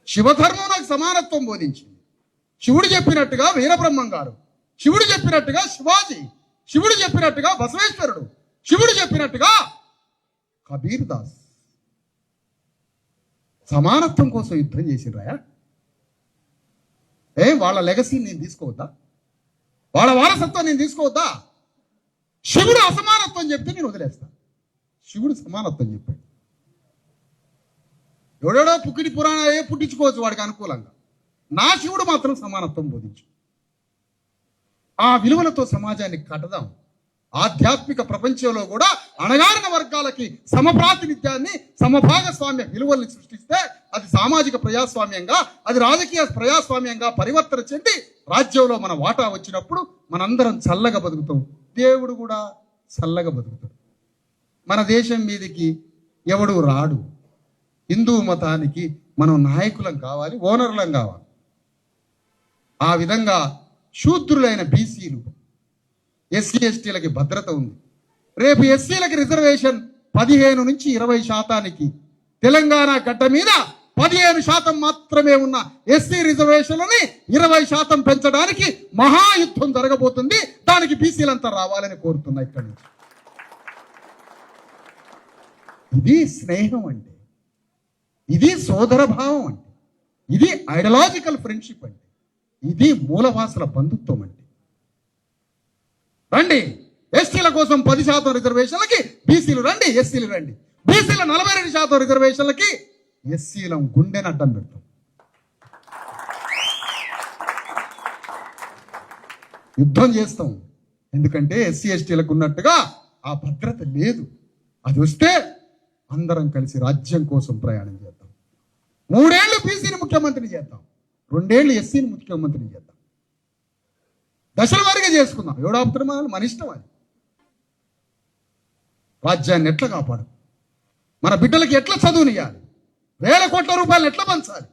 శివధర్మం నాకు సమానత్వం బోధించింది. శివుడు చెప్పినట్టుగా వీరబ్రహ్మం గారు, శివుడు చెప్పినట్టుగా శివాజీ, శివుడు చెప్పినట్టుగా బసవేశ్వరుడు, శివుడు చెప్పినట్టుగా కబీర్ దాస్ సమానత్వం కోసం యుద్ధం చేసిర్రాయా? వాళ్ళ లెగసీ నేను తీసుకోవద్దా? వాళ్ళ వారసత్వం నేను తీసుకోవద్దా? శివుడు అసమానత్వం చెప్తే నేను వదిలేస్తా. శివుడు సమానత్వం చెప్పాడు. ఎవడో పుక్కిడి పురాణాలే పుట్టించుకోవచ్చు వాడికి అనుకూలంగా. నా శివుడు మాత్రం సమానత్వం బోధించు. ఆ విలువలతో సమాజాన్ని కట్టదాం. ఆధ్యాత్మిక ప్రపంచంలో కూడా అణగారిన వర్గాలకి సమప్రాతినిధ్యాన్ని, సమభాగస్వామ్య విలువల్ని సృష్టిస్తే అది సామాజిక ప్రజాస్వామ్యంగా, అది రాజకీయ ప్రజాస్వామ్యంగా పరివర్తన చెంది రాజ్యంలో మన వాటా వచ్చినప్పుడు మనందరం చల్లగా బతుకుతాం. దేవుడు కూడా చల్లగా బతుకుతాడు. మన దేశం మీదకి ఎవడు రాడు. హిందూ మతానికి మనం నాయకులం కావాలి, ఓనర్లం కావాలి. ఆ విధంగా శూద్రులైన బీసీలు, ఎస్సీ ఎస్టీలకి భద్రత ఉంది. రేపు ఎస్సీలకి రిజర్వేషన్ 15 నుంచి 20% తెలంగాణ గడ్డ మీద 15% మాత్రమే ఉన్న ఎస్సీ రిజర్వేషన్లని 20% పెంచడానికి మహాయుద్ధం జరగబోతుంది. దానికి బీసీలంతా రావాలని కోరుతున్నా. ఇక్కడి నుంచి ఇది స్నేహం అంటే, ఇది సోదరభావం అంటే, ఇది ఐడియాలజికల్ ఫ్రెండ్షిప్ అంటే, ఇది మూలవాసుల బంధుత్వం అంటే. రండి, ఎస్టీల కోసం 10% రిజర్వేషన్లకి బీసీలు రండి, ఎస్సీలు రండి. బీసీల 42% రిజర్వేషన్లకి ఎస్సీలం గుండెని అడ్డం పెడతాం. యుద్ధం చేస్తాం. ఎందుకంటే ఎస్సీ ఎస్టీలకు ఉన్నట్టుగా ఆ భద్రత లేదు. అది వస్తే అందరం కలిసి రాజ్యం కోసం ప్రయాణం చేద్దాం. 3 ఏళ్ళు బీసీని ముఖ్యమంత్రిని చేద్దాం, 2 ఏళ్ళు ఎస్సీని ముఖ్యమంత్రిని చేద్దాం. దశల వారీగా చేసుకుందాం. ఎవడాపుతున్నా మన ఇష్టం. అది రాజ్యాన్ని ఎట్లా కాపాడు, మన బిడ్డలకి ఎట్లా చదువునియాలి, వేల కోట్ల రూపాయలు ఎట్లా పంచాలి,